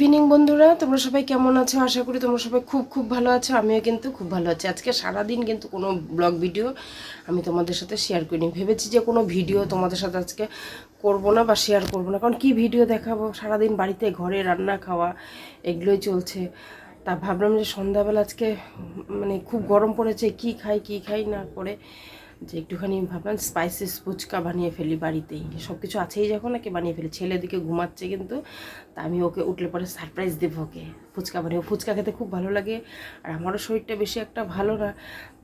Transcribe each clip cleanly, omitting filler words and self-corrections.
Evening বন্ধুরা, তোমরা সবাই কেমন আছো? আশা করি তোমরা সবাই খুব খুব ভালো আছো। আমিও কিন্তু খুব ভালো আছি। আজকে সারাদিন কিন্তু কোনো ব্লগ ভিডিও আমি তোমাদের সাথে শেয়ার করিনি। ভেবেছি যে কোনো ভিডিও তোমাদের সাথে আজকে করব না বা শেয়ার করব না, কারণ কি ভিডিও দেখাবো? সারাদিন বাড়িতে ঘরে রান্না খাওয়া এগুলোই চলছে। তা ভাবলাম যে সন্ধ্যাবেলা আজকে মানে খুব গরম পড়েছে, কি খাই না করে যে একটুখানি ভাবলাম স্পাইসিস ফুচকা বানিয়ে ফেলি বাড়িতেই। সব কিছু আছেই যখন নাকি বানিয়ে ফেলি। ছেলে দিকে ঘুমাচ্ছে কিন্তু, তা আমি ওকে উঠলে পরে সারপ্রাইজ দেবো ওকে ফুচকা বানিয়ে। ফুচকা খেতে খুব ভালো লাগে, আর আমারও শরীরটা বেশি একটা ভালো না।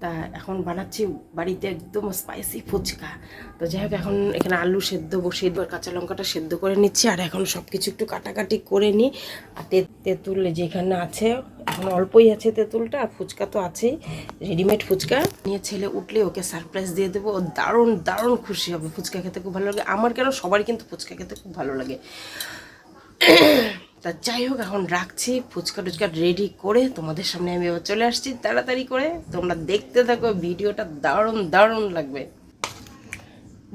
তা এখন বানাচ্ছি বাড়িতে একদম স্পাইসি ফুচকা। তো যাই হোক, এখন এখানে আলু সেদ্ধ বসিয়ে দেবো, কাঁচা লঙ্কাটা সেদ্ধ করে নিচ্ছি। আর এখন সব কিছু একটু কাটাকাটি করে নিই। আর তেঁতুল যেখানে আছে, এখন অল্পই আছে তেঁতুলটা, আর ফুচকা তো আছেই, রেডিমেড ফুচকা নিয়ে ছেলে উঠলে ওকে সারপ্রাইজ দিয়ে দেবো। ও দারুণ দারুণ খুশি হবে। ফুচকা খেতে খুব ভালো লাগে আমার, কেন সবারই কিন্তু ফুচকা খেতে খুব ভালো লাগে। তা যাই হোক, এখন রাখছি। ফুচকা টুচকা রেডি করে তোমাদের সামনে আমি এবার চলে আসছি তাড়াতাড়ি করে। তোমরা দেখতে থাকো, ভিডিওটা দারুণ দারুণ লাগবে।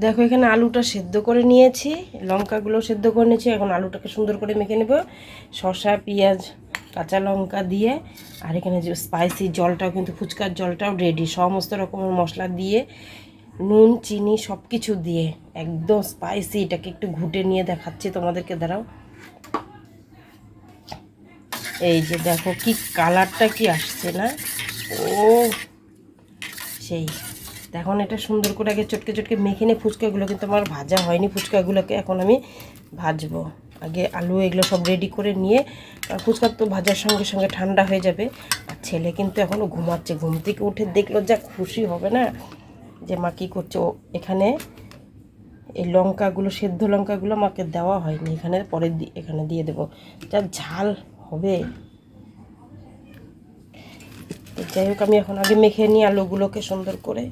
দেখো, এখানে আলুটা সেদ্ধ করে নিয়েছি, লঙ্কাগুলো সেদ্ধ করে নিয়েছি। এখন আলুটাকে সুন্দর করে মেখে নেব শসা পেঁয়াজ কাঁচা লঙ্কা দিয়ে। আর এখানে যে স্পাইসি জলটাও কিন্তু, ফুচকার জলটাও রেডি, সমস্ত রকমের মশলা দিয়ে, নুন চিনি সব কিছু দিয়ে একদম স্পাইসি। এটাকে একটু ঘুটে নিয়ে দেখাচ্ছি তোমাদেরকে, দাঁড়াও। এই যে দেখো কি কালারটা কি আসছে না, ও সেই। এখন এটা সুন্দর করে আগে চটকে চটকে মেখে নিয়ে, ফুচকাগুলো কিন্তু আমার ভাজা হয়নি, ফুচকাগুলোকে এখন আমি ভাজবো। আগে আলু এগুলো সব রেডি করে নিয়ে, ফুচকা তো ভাজার সঙ্গে সঙ্গে ঠান্ডা হয়ে যাবে। আর ছেলে কিন্তু এখনও ঘুমাচ্ছে, ঘুম থেকে উঠে দেখলো যা খুশি হবে না, যে মা কী করছে। ও এখানে এই লঙ্কাগুলো, সেদ্ধ লঙ্কাগুলো মাকে দেওয়া হয়নি, এখানে পরে এখানে দিয়ে দেবো, যা ঝাল হবে। যাই হোক, আমি এখন আগে মেখে নিই আলুগুলোকে সুন্দর করে।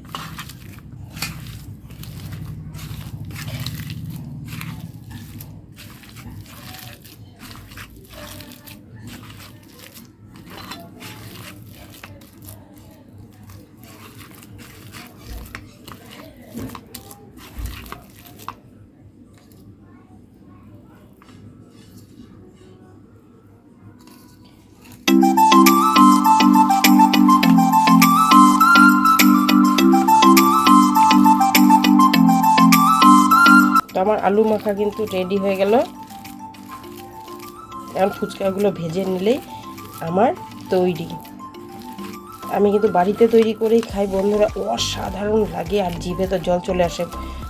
তো আমার আলু মাখা কিন্তু রেডি হয়ে গেল। এখন ফুচকাগুলো ভেজে নিলেই আমার তৈরি। আমি কিন্তু বাড়িতে তৈরি করেই খাই বন্ধুরা, অসাধারণ লাগে। আর জিভে তো জল চলে আসে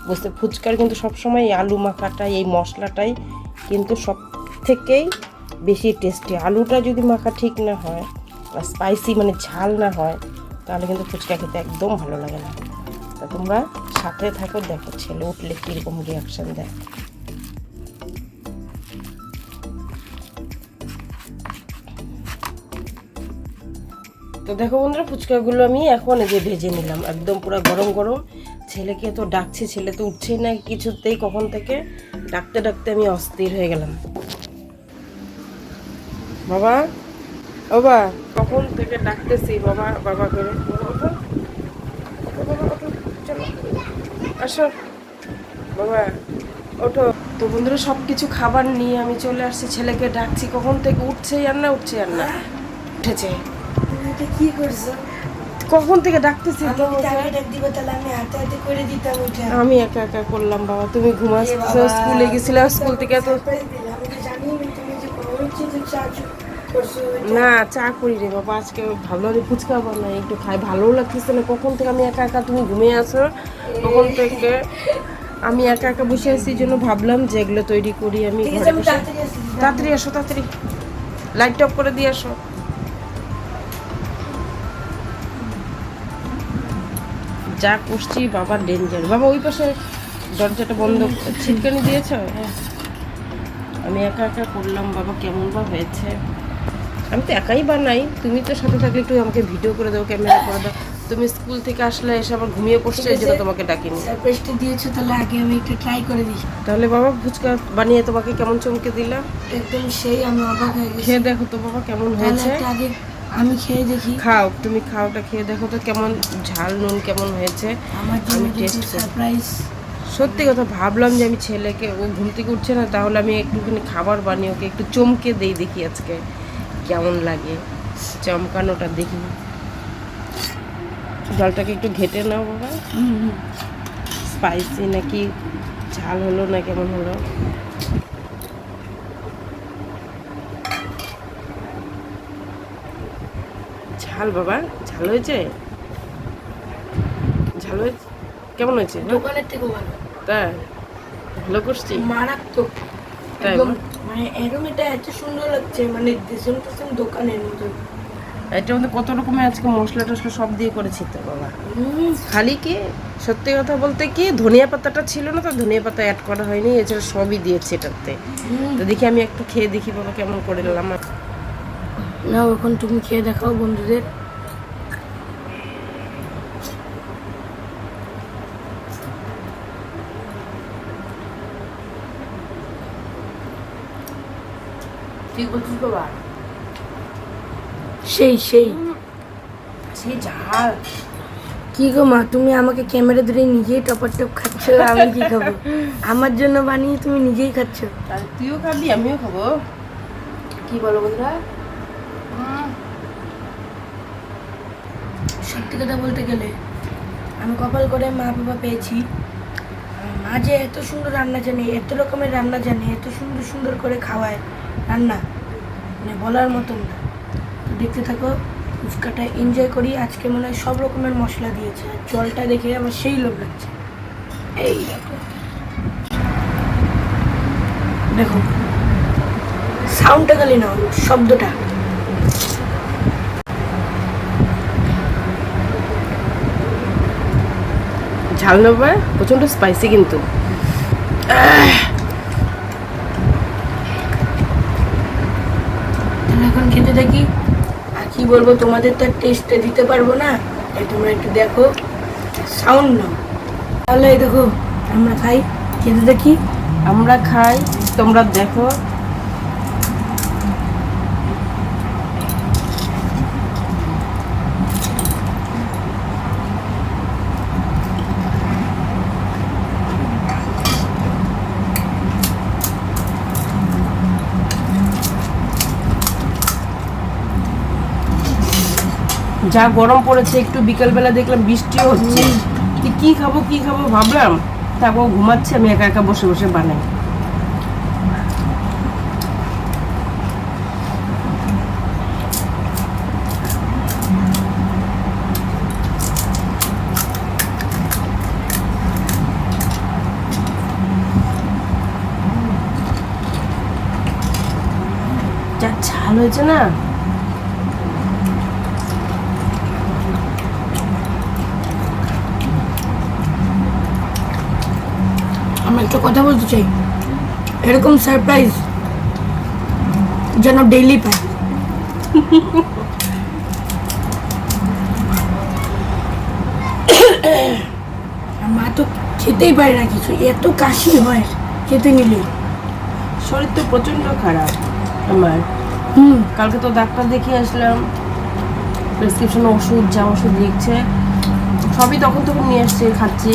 বুঝতে। ফুচকার কিন্তু সবসময় আলু মাখাটাই, এই মশলাটাই কিন্তু সব থেকেই বেশি টেস্টি। আলুটা যদি মাখা ঠিক না হয় বা স্পাইসি মানে ঝাল না হয়, তাহলে কিন্তু ফুচকা খেতে একদম ভালো লাগে না। তা তোমরা সাথে থাকো, দেখো ছেলে উঠলে কীরকম রিয়াকশান দেয়। তো দেখো বন্ধুরা, ফুচকাগুলো আমি এখন এই যে ভেজে নিলাম, একদম পুরো গরম গরম। ছেলেকে তো ডাকছি, ছেলে তো উঠছেই না কিছুতেই, কখন থেকে ডাকতে ডাকতে আমি অস্থির হয়ে গেলাম। বাবা, ও বাবা, কখন থেকে ডাকতেছি বাবা বাবা করে। বাবা, চলো আসো বাবা, ওঠো। তো বন্ধুরা, সব কিছু খাবার নিয়ে আমি চলে আসছি, ছেলেকে ডাকছি, কখন থেকে উঠছেই আর না, উঠেছে। কি করছো? কখন থেকে ডাকতেছি তো, আমি একা একা করলাম বাবা। তুমি ঘুমাচ্ছো, স্কুলে গেছিলে, স্কুল থেকে তো না চা করি রে বাবা। আজকে ভাবলাম আমি ফুচকা বানাই, একটু খাই, ভালোও লাগতেছে না। কখন থেকে আমি একা একা, তুমি ঘুমিয়ে আসো কখন থেকে, আমি একা একা বসে আছি, এই জন্য ভাবলাম যে এগুলো তৈরি করি আমি ঘরে বসে। তাড়াতাড়ি আসো, তাড়াতাড়ি লাইট অফ করে দিয়ে আসো। যা করছি বাবা, ডেঞ্জার বাবা। ওই পাশে দরজাটা বন্ধ, ছিটকানি দিয়েছ? হ্যাঁ, আমি একা একা করলাম বাবা, কেমন বা হয়েছে। আমি তো একাই বানাই, তুমি তো সাথে থাকলে একটু আমাকে ভিডিও করে দাও, ক্যামেরা করে দাও। তুমি স্কুল থেকে আসলে এসে আবার ঘুমিয়ে পড়ছে, এই জন্য তোমাকে ডাকিনি। সারপ্রাইজটা দিয়েছো, তাহলে আগে আমি একটু ট্রাই করে দিই। তাহলে বাবা, ফুচকা বানিয়ে তোমাকে কেমন চমকে দিলাম একদম সেই, আমি অবাক হয়ে গেছি। খেয়ে দেখো তো বাবা কেমন হয়েছে। আগে আমি খেয়ে দেখি। খাও, তুমি খাওটা খেয়ে দেখো তো কেমন ঝাল নুন কেমন হয়েছে। আমার জন্য আমি টেস্ট সারপ্রাইজ সত্যি কথা ভাবলাম যে আমি ছেলেকে, ও ঘুম থেকে উঠছে না, তাহলে আমি একটুখানি খাবার বানিয়ে ওকে একটু চমকে দেই, দেখি আজকে কেমন লাগে চমকানোটা দেখি। জলটাকে একটু ঘেটে নাও বাবা। স্পাইসি নাকি ঝাল হলো না কেমন হলো? ঝাল বাবা, ঝাল হয়েছে? ঝাল হয়েছে? কেমন হয়েছে? দোকানের থেকে ভালো, তাই ভালো করছি? মারাত্মক। তাই একদম না? মানে অ্যারোমাটা এত সুন্দর লাগছে, মানে দেশম টেশম দোকানের মতো। এটার মধ্যে কত রকমের আজকে মশলা টশলা সব দিয়ে করেছি তো বাবা। খালি কি সত্যি কথা বলতে কি ধনিয়া পাতাটা ছিল না, তো ধনিয়া পাতা অ্যাড করা হয়নি, এছাড়া সবই দিয়েছে এটাতে। তো দেখি আমি একটু খেয়ে দেখি বাবা কেমন করে নিলাম। না, এখন তুমি খেয়ে দেখাও বন্ধুদের। ঠিক বলছিস বাবা? সেই সেই সেই ঝাল। কি গো মা, তুমি আমাকে ক্যামেরা ধরে নিজেই টপার টপ খাচ্ছ, আমি কি খাবো? আমার জন্য বানিয়ে তুমি নিজেই খাচ্ছ। তাহলে তুইও খাবি, আমিও খাবো। কি বলো বন্ধুরা? সত্যি কথা বলতে গেলে আমি কপাল করে মা বাবা পেয়েছি। আমার মা যে এত সুন্দর রান্না জানে, এত রকমের রান্না জানে, এত সুন্দর সুন্দর করে খাওয়ায় রান্না, মানে বলার মতন না। তো দেখতে থাকো, ফুচকাটা এনজয় করি। আজকে মনে হয় সব রকমের মশলা দিয়েছে, আর জলটা দেখে আমার সেই লোভ লাগছে। এই দেখো, দেখো সাউন্ডটা খালি নাও, শব্দটা। ঝাল না বাবা, প্রচন্ড স্পাইসি কিন্তু। তাহলে এখন খেতে দেখি। আর কি বলবো, তোমাদের তো টেস্টে দিতে পারবো না, তাই তোমরা একটু দেখো, সাউন্ড নাও। তাহলে এই দেখো, আমরা খাই, খেতে দেখি। আমরা খাই, তোমরা দেখো। যা গরম পড়েছে, একটু বিকালবেলা দেখলাম বৃষ্টিও হচ্ছে, কি খাবো কি খাবো ভাবলাম, তারপর ঘুমাচ্ছে, আমি একা একা বসে বসে বানাই। যা ঝাল হয়েছে না। আমি একটা কথা বলতে চাই, এরকম সারপ্রাইজ যেন ডেইলি পাই। আর মা তো খেতেই পারে না কিছু, এত কাশি হয় খেতে নিলে। শরীর তো প্রচন্ড খারাপ আমার। কালকে তো ডাক্তার দেখিয়ে আসলাম, প্রেসক্রিপশন ওষুধ, যা ওষুধ লিখছে সবই তখন তখন নিয়ে আসছে, খাচ্ছি।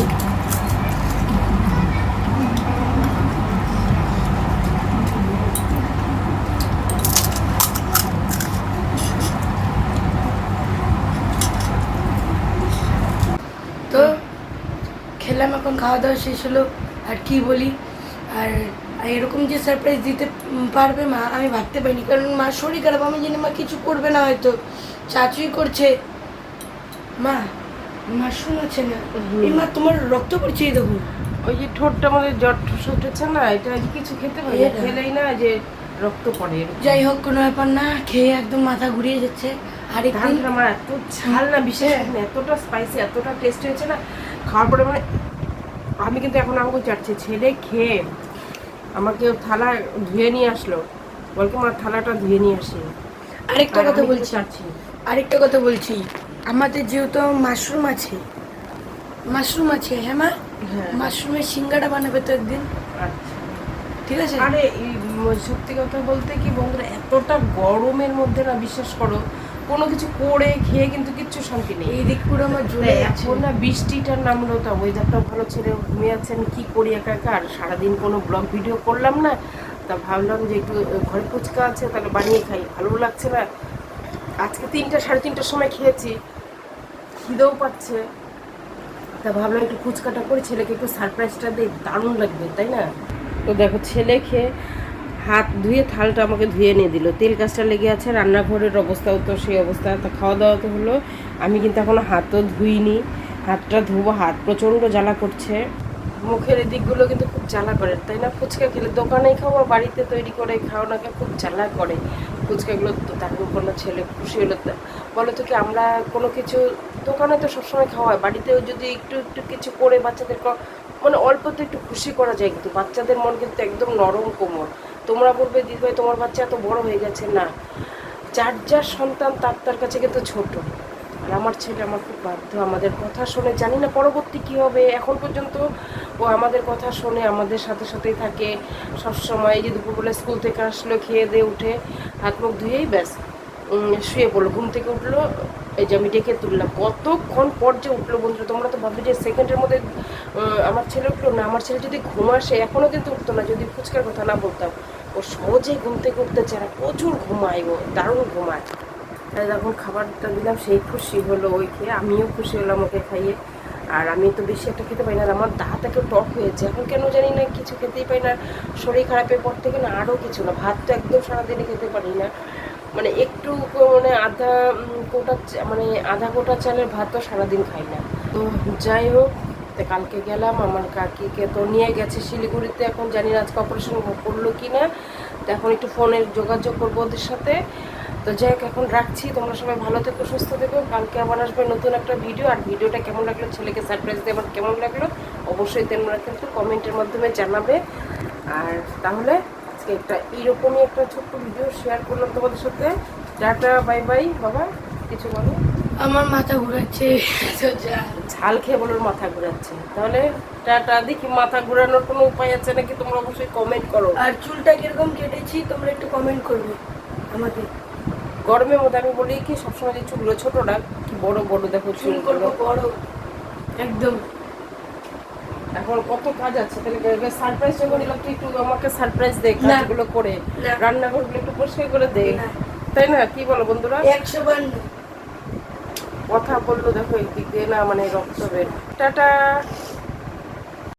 তো খেলাম, এখন খাওয়া দাওয়া শেষ হলো। আর কি বলি, আর আর এরকম যে সারপ্রাইজ দিতে পারবে মা, আমি ভাবতে পারিনি। কারণ মা শরীর খারাপ, আমি জানি মা কিছু করবে না, হয়তো চাচুই করছে। মা, মাশরুম আছে না? এই মা, তোমার রক্ত পড়ছে, এই দেখো। ওই যে ঠোঁটটা আমাদের জ্বর উঠেছে না, এটা আজ কিছু খেতে পারি না, এটা? খেলেই না যে রক্ত পড়ে এরকম। যাই হোক, কোনো ব্যাপার না, খেয়ে একদম মাথা ঘুরিয়ে যাচ্ছে। আর একদিন ধানটা আমার এত ঝাল না, বিশেষ করে এতটা স্পাইসি, এতটা টেস্ট হয়েছে না, খাওয়ার পরে মানে আমি কিন্তু এখন আঙুল চাটছি। ছেলে খেয়ে আমাকে থালা ধুয়ে নিয়ে আসলো, বলকে আমার থালাটা ধুয়ে নিয়ে আসি। আরেকটা কথা বলছি, চাটছি। আরেকটা কথা বলছি, আমাদের যেহেতু মাশরুম আছে, হ্যাঁ মা, হ্যাঁ, মাশরুমের সিঙ্গাড়া বানাবে তো একদিন, আচ্ছা। ঠিক আছে? আরে সত্যি কথা বলতে কি বন্ধুরা, এতটা গরমের মধ্যে না, বিশ্বাস করো কোনো কিছু করে খেয়ে কিন্তু কিচ্ছু শান্তি নেই। এই দিক পুরো আমার জ্বলে যাচ্ছে। এখন না বৃষ্টিটার নামলো, তা ওয়েদারটাও ভালো ছিল, ঘুমিয়ে আছেন কি করি একা একা, আর সারাদিন কোনো ব্লগ ভিডিও করলাম না, তা ভাবলাম যে একটু ঘরে ফুচকা আছে তাহলে বানিয়ে খাই, ভালো লাগছে না। আজকে 3টা সাড়ে 3টার সময় খেয়েছি, খিদেও পাচ্ছে, তা ভাবলাম একটু ফুচকাটা করে ছেলেকে একটু সারপ্রাইজটা দিই, দারুণ লাগবে তাই না। তো দেখো ছেলে খেয়ে হাত ধুয়ে থালটা আমাকে ধুয়ে নিয়ে দিল, তেল কাজটা লেগে আছে, রান্নাঘরের অবস্থাও তো সেই অবস্থা, তা খাওয়া দাওয়া তো হলো, আমি কিন্তু এখনও হাতও ধুইনি, হাতটা ধুবো, হাত প্রচণ্ড জ্বালা করছে, মুখের এই দিকগুলো কিন্তু খুব জ্বালা করে তাই না। ফুচকা খেলে দোকানেই খাও আর বাড়িতে তৈরি করে খাও না, খুব জ্বালা করে ফুচকাগুলো। তো তার কোনো ছেলে খুশি হলো, বলো তো কি আমরা কোনো কিছু দোকানে তো সবসময় খাওয়া হয়, বাড়িতেও যদি একটু একটু কিছু করে বাচ্চাদের মানে অল্প তো একটু খুশি করা যায়, কিন্তু বাচ্চাদের মন কিন্তু একদম নরম কোমল। তোমরা বলবে দিদিভাই তোমার বাচ্চা এত বড় হয়ে গেছে, না, যার যার সন্তান তার তার কাছে কিন্তু ছোট। আর আমার ছেলে আমার খুব বাধ্য, আমাদের কথা শোনে, জানি না পরবর্তী কী হবে, এখন পর্যন্ত ও আমাদের কথা শোনে, আমাদের সাথে সাথেই থাকে সবসময়। এই যে দুপুরবেলা স্কুল থেকে আসলো, খেয়ে দিয়ে উঠে হাত মুখ ধুয়েই ব্যাস শুয়ে পড়লো, ঘুম থেকে উঠলো, এই যে আমি ডেকে তুললাম, কতক্ষণ পর যে উঠলো বন্ধুরা, তোমরা তো ভাববে যে সেকেন্ডের মধ্যে আমার ছেলে উঠলো না। আমার ছেলে যদি ঘুম আসে এখনও কিন্তু উঠতো না যদি ফুচকার কথা না বলতাম, ও সহজেই ঘুম থেকে উঠতে চায় না, প্রচুর ঘুমায়, ও দারুণ ঘুমায়। তাই যখন খাবারটা দিলাম সেই খুশি হলো ওই খেয়ে, আমিও খুশি হলাম ওকে খাইয়ে। আর আমি তো বেশি একটা খেতে পারি না, আর আমার দাঁত একটু টক হয়েছে এখন, কেন জানি না, কিছু খেতেই পারি না, শরীর খারাপের পর থেকে না আরও কিছু না, ভাত তো একদম সারাদিনে খেতে পারি না, মানে একটু মানে আধা কোটা চালের ভাতও সারাদিন খাই না। তো যাই হোক, তো কালকে গেলাম আমার কাকিকে তো নিয়ে গেছে শিলিগুড়িতে, এখন জানি না আজকে অপারেশন করলো কি না, তো এখন একটু ফোনের যোগাযোগ করবো ওদের সাথে। তো যাই হোক এখন রাখছি, তোমরা সবাই ভালো থেকো, সুস্থ থেকো, কালকে আবার আসবে নতুন একটা ভিডিও। আর ভিডিওটা কেমন লাগলো, ছেলেকে সারপ্রাইজ দিয়ে আমার কেমন লাগলো অবশ্যই তোমরা কিন্তু কমেন্টের মাধ্যমে জানাবে। আর তাহলে আজকে এইরকমই একটা ছোট্ট ভিডিও শেয়ার করলাম তোমাদের সাথে। Tata, bye bye. বাবা কিছু বলো। আমার মাথা ঘুরাচ্ছে, ঝাল খেয়ে বলোর মাথা ঘুরাচ্ছে, তাহলে টাটা। দেখি মাথা ঘুরানোর কোনো উপায় আছে নাকি, তোমরা অবশ্যই কমেন্ট করো। আর চুলটা কিরকম কেটেছি তোমরা একটু কমেন্ট করবে আমাকে। গরমের মধ্যে আমি বলি কি সবসময় যে চুলগুলো ছোট না, কি বড় বড় দেখো চুল করবো বড় একদম। এখন কত কাজ আছে, তাহলে সারপ্রাইজ যখন দিলাম তুই একটু আমাকে সারপ্রাইজ দে, কাজগুলো করে রান্নাঘরগুলো একটু পরিষ্কার করে দে, তাই না? কি বলো বন্ধুরা? 100 কথা বললো দেখো একদিক দিয়ে না মানে রক্ত বের। টাটা।